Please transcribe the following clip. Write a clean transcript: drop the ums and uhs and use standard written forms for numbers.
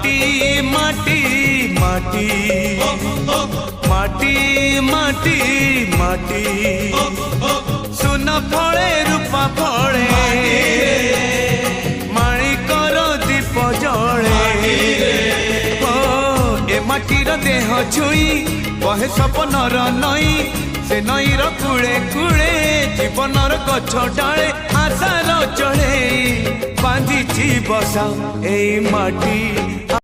माटी माटी माटी माटी माटी माटी सुन फले रूपा फले माणिकर दीप जले ए माटीर देह छुई बहे सपनर नई से नईर कूले कूले जीवनर गछ डाले आशार चढ़े बांधी बसा ए माटी।